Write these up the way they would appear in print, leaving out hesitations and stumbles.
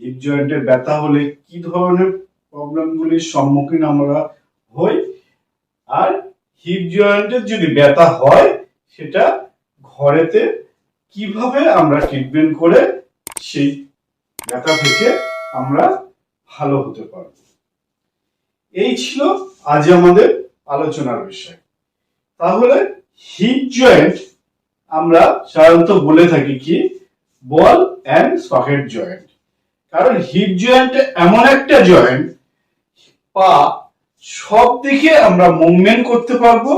Heap জয়েন্টে ব্যথা হলে কি ধরনের প্রবলেমগুলির সম্মুখীন আমরা হই, আর হিপ জয়েন্টের যদি ব্যথা হয় সেটা ঘরেতে কিভাবে আমরা ট্রিটমেন্ট করে সেই ব্যথা থেকে আমরা ভালো হতে পারব। এই ছিল আজ আমাদের আলোচনার বিষয়। তাহলে হিপ জয়েন্ট আমরা সাধারণত বলে থাকি কি বল এন্ড সকেট জয়েন্ট, কারণ হিপ জয়েন্ট এমন একটা জয়েন্ট পা সব দিকে আমরা মুভমেন্ট করতে পারবো।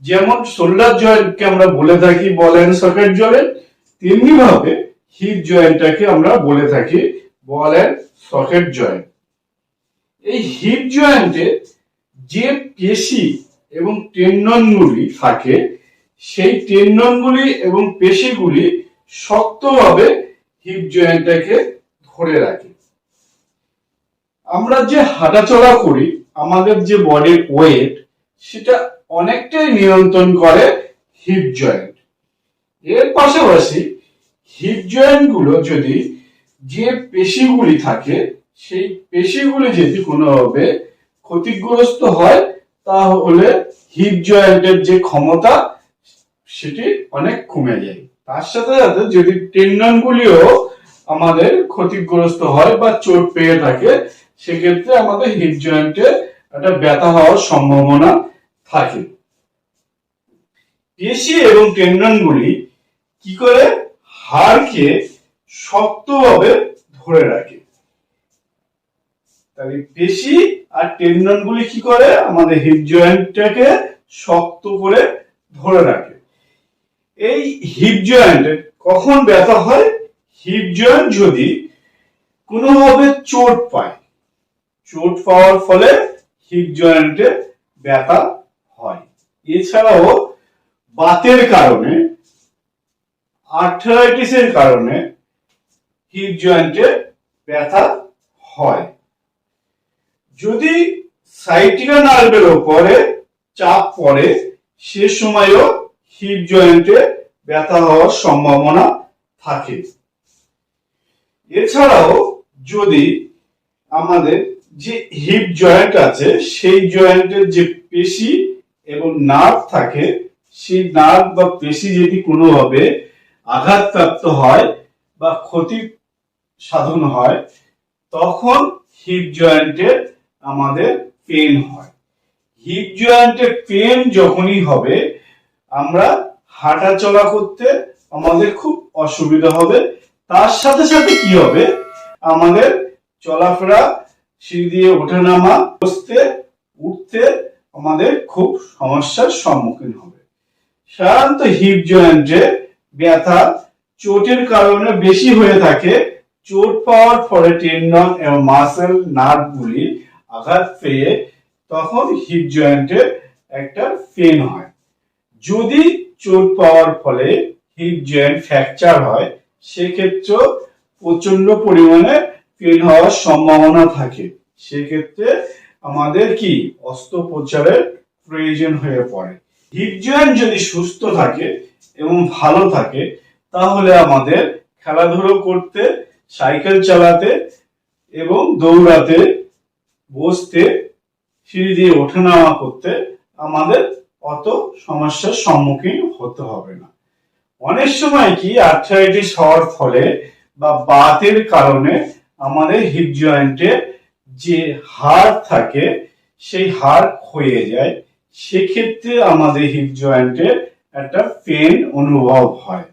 যেমন শোল্ডার জয়েন্টকে আমরা বলে থাকি বল এন্ড সকেট জয়েন্ট, তেমনি ভাবে হিপ জয়েন্টটাকে আমরা বলে থাকি বল এন্ড সকেট জয়েন্ট। এই হিপ জয়েন্টে যে পেশি এবং টেন্ডনগুলি থাকে সেই টেন্ডনগুলি এবং পেশিগুলি শক্তভাবে হিপ জয়েন্টটাকে ধরে রাখে। আমরা যে হাঁটাচলা করি আমাদের যে বডির ওয়েট সেটা অনেকটাই নিয়ন্ত্রণ করে হিপ জয়েন্ট। এর পাশাপাশি হিপ জয়েন্ট গুলো যদি যে পেশিগুলি থাকে সেই পেশিগুলি যদি কোনোভাবে ক্ষতিগ্রস্ত হয় তাহলে হিপ জয়েন্টের যে ক্ষমতা সেটি অনেক কমে যায়। তার সাথে সাথে যদি টেন্ডন গুলিও আমাদের ক্ষতিগ্রস্ত হয় বা চোট পেয়ে থাকে সেক্ষেত্রে আমাদের হিপ জয়েন্টে একটা ব্যথা হওয়ার সম্ভাবনা থাকে। পেশি এবং টেন্ডন গুলি কি করে হাড়কে শক্তভাবে ধরে রাখে। তাহলে পেশি আর টেন্ডন গুলি কি করে আমাদের হিপ জয়েন্টটাকে শক্ত করে ধরে রাখে। এই হিপ জয়েন্টে কখন ব্যথা হয়? হিপ জয়েন্ট যদি কোনোভাবে চোট পায়, চোট পাওয়ার ফলে হিপ জয়েন্টে ব্যথা হয়। এছাড়াও বাতের কারণে, আর্থারাইটিসের কারণে হিপ জয়েন্টে ব্যথা হয়। যদি সাইটিকা নার্ভের উপরে চাপ পড়ে সে সময়ও হিপ জয়েন্টে ব্যথা হওয়ার সম্ভাবনা থাকে। এছাড়াও যদি আমাদের যে হিপ জয়েন্ট আছে সেই জয়েন্টের যে পেশি এবং নার্ভ থাকে সেই নার্ভ বা পেশি যদি কোনোভাবে আঘাতপ্রাপ্ত হয় বা ক্ষতি সাধন হয় তখন হিপ জয়েন্টে আমাদের পেন হয়। হিপ জয়েন্টে পেন যখনই হবে আমরা হাঁটা চলা করতে আমাদের খুব অসুবিধা হবে। তার সাথে সাথে কি হবে আমাদের চলাফেরা, সিঁড়ি দিয়ে ওঠানামা, বসতে উঠতে আমাদের খুব সমস্যার সম্মুখীন হবে। সাধারণত হিপ জয়েন্টে ব্যথা চোটের কারণে বেশি হয়ে থাকে। চোট পাওয়ার ফলে টেন্ডন এবং মাসেল নার্ভগুলি আঘাত পেয়ে তখন হিপ জয়েন্টে একটা পেন হয়। যদি চোট পাওয়ার ফলে হিপ জয়েন্ট ফ্র্যাকচার হয় সেক্ষেত্রে প্রচন্ড পরিমাণে পেন হওয়ার সম্ভাবনা থাকে। সেক্ষেত্রে আমাদের কি অস্ত্রোপচারের প্রয়োজন হয়ে পড়ে। হিপ জয়েন্ট যদি সুস্থ থাকে এবং ভালো থাকে তাহলে আমাদের খেলাধুলো করতে, সাইকেল চালাতে এবং দৌড়াতে, বসতে, সিঁড়ি দিয়ে ওঠানামা করতে আমাদের অত সমস্যার সম্মুখীন হতে হবে না। অনেক সময় কি আর্থ্রাইটিস হওয়ার ফলে বা বাতের কারণে আমাদের হিপ জয়েন্টে যে হাড় থাকে সেই হাড় ক্ষয়ে যায়। সেক্ষেত্রে আমাদের হিপ জয়েন্টে একটা পেন অনুভব হয়।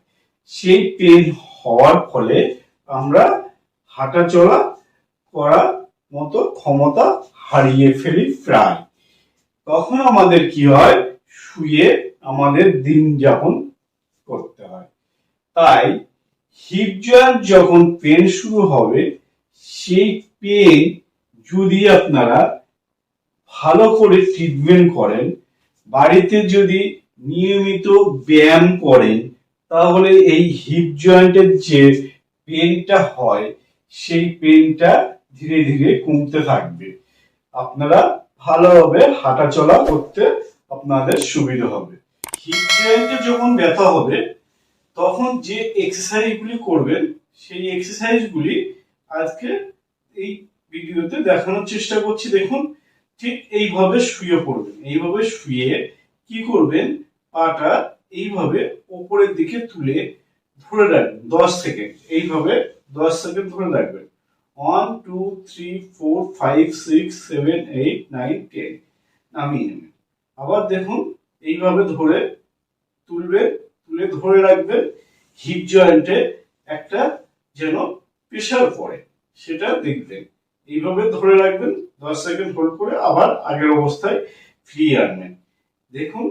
সেই পেন হওয়ার ফলে আমরা হাঁটাচলা করার মতো ক্ষমতা হারিয়ে ফেলি প্রায়। তখন আমাদের কি হয়, শুয়ে আমাদের দিন যাপন করতে হয়। তাই হিপ জয়েন্ট যখন পেন শুরু হবে সেই পেন যদি আপনারা ভালো করে ট্রিটমেন্ট করেন, বাড়িতে যদি নিয়মিত ব্যায়াম করেন তাহলে এই হিপ জয়েন্টের যে পেনটা হয় সেই পেনটা ধীরে ধীরে কমতে থাকবে। আপনারা ভালোভাবে হাঁটাচলা করতে আপনাদের সুবিধা হবে। হিপ জয়েন্টে যখন ব্যথা হবে তখন যে এক্সারসাইজগুলি করবেন সেই এক্সারসাইজগুলি আজকে এই ভিডিওতে দেখানোর চেষ্টা করছি। দেখুন, ঠিক এইভাবে শুয়ে পড়বেন। এইভাবে শুয়ে কি করবেন, পাটা এইভাবে উপরের দিকে তুলে ধরে রাখবেন 10 সেকেন্ড। এইভাবে 10 সেকেন্ড ধরে রাখবেন। 1 2 3 4 5 6 7 8 9 10 নামিয়ে নেবেন। আবার দেখুন, এইভাবে ধরে তুলবেন, তুলে ধরে রাখবেন। হিপ জয়েন্টে একটা যেন প্রেসার পড়ে সেটা দেখবেন। এইভাবে ধরে রাখবেন, 10 সেকেন্ড হোল্ড করে আবার আগের অবস্থায় ফিরিয়ে আনবেন। দেখুন,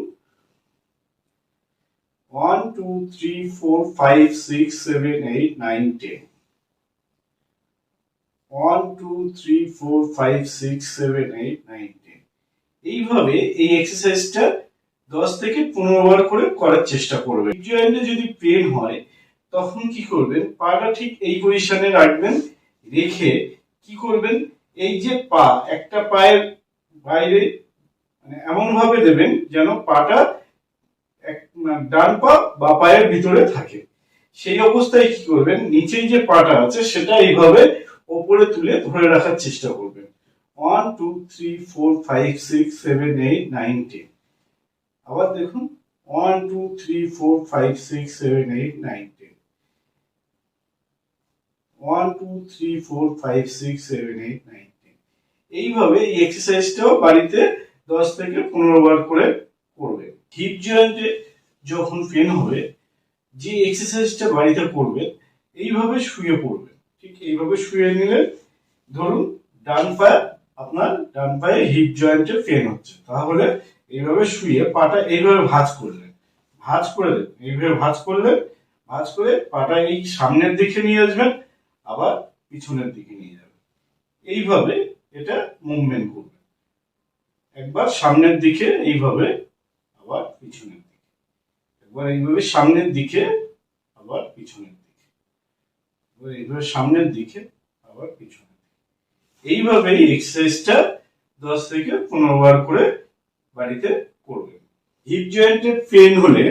1 2 3 4 5 6 7 8 9 10 1 2 3 4 5 6 7 8 9 10 এইভাবে এই এক্সারসাইজটা 10 থেকে 15 বার করে করার চেষ্টা করবেন। জয়েন্টে যদি পেন হয় তখন কি করবেন, পাটা ঠিক এই পজিশনে রাখবেন। রেখে কি করবেন, এই যে পা, একটা পায়ের বাইরে মানে এমন ভাবে দেবেন যেন পাটা ডান পা বা পায়ের ভিতরে থাকে। সেই অবস্থায় কি করবেন, নিচেই যে পাটা আছে সেটা এইভাবে উপরে তুলে ধরে রাখার চেষ্টা করবেন। 1 2 3 4 5 6 7 8 9 10 আবার দেখুন, 1 2 3 4 5 6 7 8 9 10 1 2 3 4 5 6 7 8 9 10 এইভাবে এই এক্সারসাইজটাও বাড়িতে 10 থেকে 15 বার করে করবেন। হিপ জয়েন্টে যখন পেন হবে, যে এক্সারসাইজটা বাড়িতে করবেন, এইভাবে শুয়ে পড়বেন। ঠিক এইভাবে শুয়ে নিলে, ধরুন আপনার ডান পায়ে হিপ জয়েন্টে পেন হচ্ছে, তাহলে এইভাবে শুয়ে পাটা এইভাবে ভাঁজ করলেন, ভাঁজ করে দেন। এইভাবে ভাঁজ করলেন, ভাঁজ করে পাটা এই সামনের দিকে নিয়ে আসবেন, আবার পিছনের দিকে নিয়ে যাবেন। এইভাবে এটা মুভমেন্ট করবেন। একবার সামনের দিকে এইভাবে, আবার পিছনের দিকে, একবার এইভাবে সামনের দিকে, আবার পিছনের দিকে, একবার এইভাবে সামনের দিকে, আবার পিছনের দিকে। এইভাবে এক্সারসাইজটা 10 থেকে 15 বার করে বাড়িতে করবেন। হিপ জয়েন্টের পেন হলে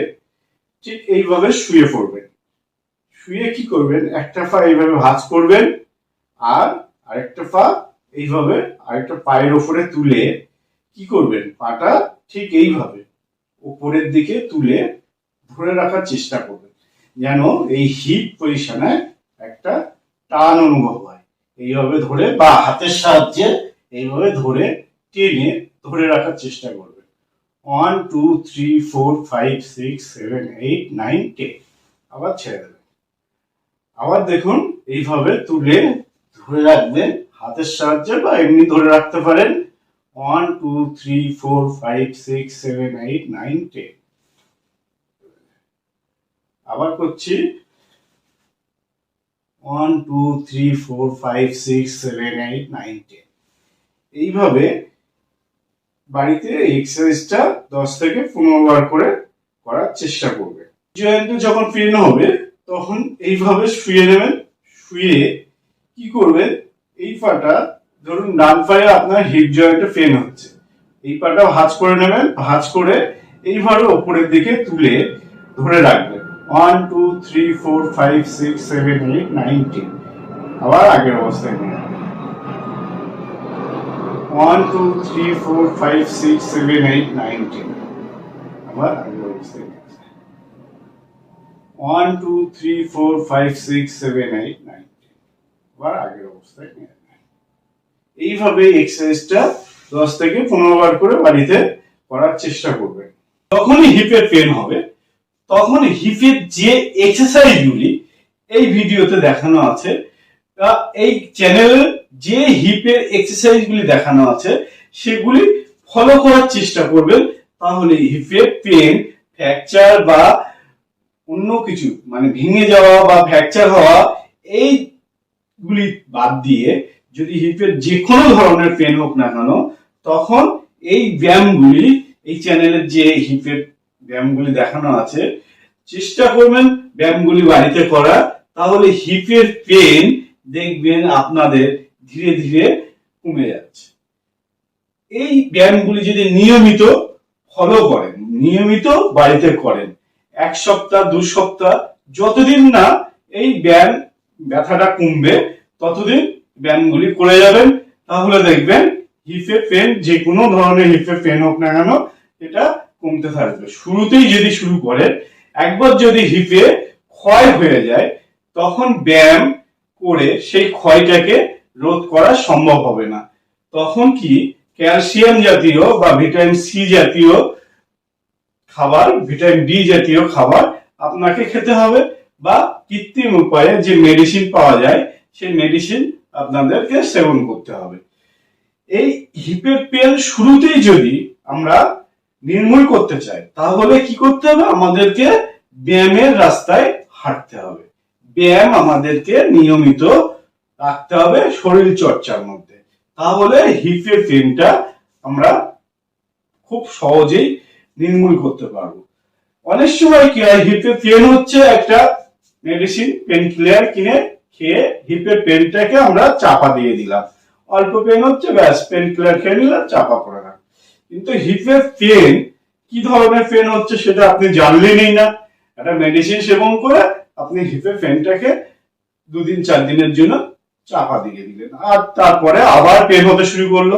ঠিক এইভাবে শুয়ে পড়বেন। শুয়ে কি করবেন, একটা পা এইভাবে ভাঁজ করবেন, আর আরেকটা পা এইভাবে আরেকটা পায়ের উপরে তুলে কি করবেন, পাটা ঠিক এইভাবে উপরের দিকে তুলে ধরে রাখার চেষ্টা করবেন, যেন এই হিপ পজিশনে একটা টান অনুভব হয়। এইভাবে ধরে বা হাতের সাহায্যে এইভাবে ধরে টেনে ধরে রাখার চেষ্টা করবেন। 1 2 3 4 5 6 7 8 9 10 আবার ছেড়ে দেবেন। আবার দেখুন, এইভাবে তুলে ধরে রাখবেন হাতের সাহায্যে বা এমনি ধরে রাখতে পারেন। 1 2 3 4 5 6 7 8 9 10 আবার করছি। 1 2 3 4 5 6 7 8 9 10 এইভাবে বাড়িতে এক্সারসাইজটা 10 থেকে 15 বার করে করার চেষ্টা করবে। জয়েন্টে যখন পেন হবে তখন এইভাবে শুয়ে নেবেন। শুয়ে কি করবেন, এই পাটা, ধরুন ডান পায়ে আপনার হিপ জয়েন্টে পেন হচ্ছে, এই পাটা ভাঁজ করে নেবেন। ভাঁজ করে এইভাবে উপরের দিকে তুলে ধরে রাখবেন। 1 2 3 4 5 6 7 8 9 10 আবার আগের অবস্থায় নিয়ে আসবেন। 1 2 3 4 5 6 7 8 9 10 আবার আগের অবস্থায় নিয়ে আসবেন। 1 2 3 4 5 6 7 8 9 10 আবার আগের অবস্থায় নিয়ে আসবেন। এইভাবে এক্সারসাইজটা 10 থেকে 15 বার করে বাড়িতে করার চেষ্টা করবেন। যখনই হিপের পেন হবে তখন হিপের যে এক্সারসাইজগুলি এই ভিডিওতে দেখানো আছে, এই চ্যানেলে যে হিপের এক্সারসাইজগুলি দেখানো আছে সেগুলি ফলো করার চেষ্টা করবেন। তাহলে হিপের পেন, ফ্র্যাকচার বা অন্য কিছু মানে ভেঙে যাওয়া বা ফ্র্যাকচার হওয়া এইগুলি বাদ দিয়ে যদি হিপের যে কোনো ধরনের পেন হোক না কেন, তখন এই ব্যায়ামগুলি, এই চ্যানেলের যে হিপের ব্যায়ামগুলি দেখানো আছে, চেষ্টা করবেন ব্যায়ামগুলি বাড়িতে করা। তাহলে হিপের পেন দেখবেন আপনাদের ধীরে ধীরে কমে যাচ্ছে। এই ব্যায়ামগুলি যদি নিয়মিত ফলো করেন, নিয়মিত বাড়িতে করেন, 1 সপ্তাহ 2 সপ্তাহ, যতদিন না এই ব্যথাটা কমবে ততদিন ব্যায়ামগুলি করে যাবেন। তাহলে দেখবেন হিপে পেন, যে কোনো ধরনের হিপে পেন হোক না কেন, এটা কমতে থাকবে। শুরুতেই যদি শুরু করেন, একবার যদি হিপে ক্ষয় হয়ে যায়, তখন ব্যায়াম করে সেই ক্ষয়টাকে রোধ করা সম্ভব হবে না। তখন কি ক্যালসিয়াম জাতীয় বা ভিটামিন সি জাতীয় খাবার, ভিটামিন ডি জাতীয় খাবার আপনাকে খেতে হবে, বা কৃত্রিম উপায়ে যে মেডিসিন পাওয়া যায় সেই মেডিসিন আপনাদেরকে সেবন করতে হবে। এই হিপের পেন শুরুতেই যদি আমরা নির্মূল করতে চাই, তাহলে কি করতে হবে? আমাদেরকে ব্যায়ামের রাস্তায় হাঁটতে হবে। ব্যায়াম আমাদেরকে নিয়মিত রাখতে হবে শরীর চর্চার মধ্যে। তাহলে হিপের পেনটা আমরা খুব সহজেই নির্মূল করতে পারবো। অনেক সময় কি হয়, হিপের পেন হচ্ছে একটা মেডিসিন, পেন কিলার কিনে খেয়ে হিপের পেনটাকে আমরা চাপা দিয়ে দিলাম। অল্প পেন হচ্ছে, ব্যাস পেন কিলার খেয়ে নিলাম, চাপা পড়ে গেল। কিন্তু হিপের পেন কি ধরনের পেন হচ্ছে সেটা আপনি জানলেনই না। একটা মেডিসিন সেবন করে আপনি হিপের পেনটাকে 2-4 দিনের জন্য চাপা দিয়ে দিলেন, আর তারপরে আবার পেন হতে শুরু করলো।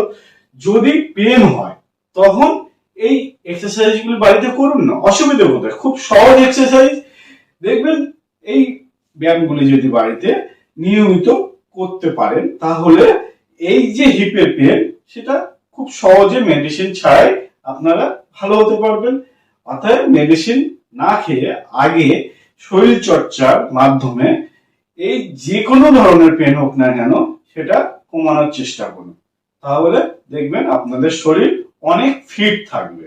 যদি পেন হয় তখন এই এক্সারসাইজ গুলো বাড়িতে করুন না, অসুবিধা কোথায়? খুব সহজ এক্সারসাইজ। দেখবেন এই ব্যায়ামগুলি যদি বাড়িতে নিয়মিত করতে পারেন, তাহলে এই যে হিপের পেন, সেটা খুব সহজে মেডিসিন ছাড়াই আপনারা ভালো হতে পারবেন। অর্থাৎ মেডিসিন না খেয়ে আগে শরীর চর্চার মাধ্যমে এই যে কোনো ধরনের পেন হোক না কেন সেটা কমানোর চেষ্টা করুন। তাহলে দেখবেন আপনাদের শরীর অনেক ফিট থাকবে।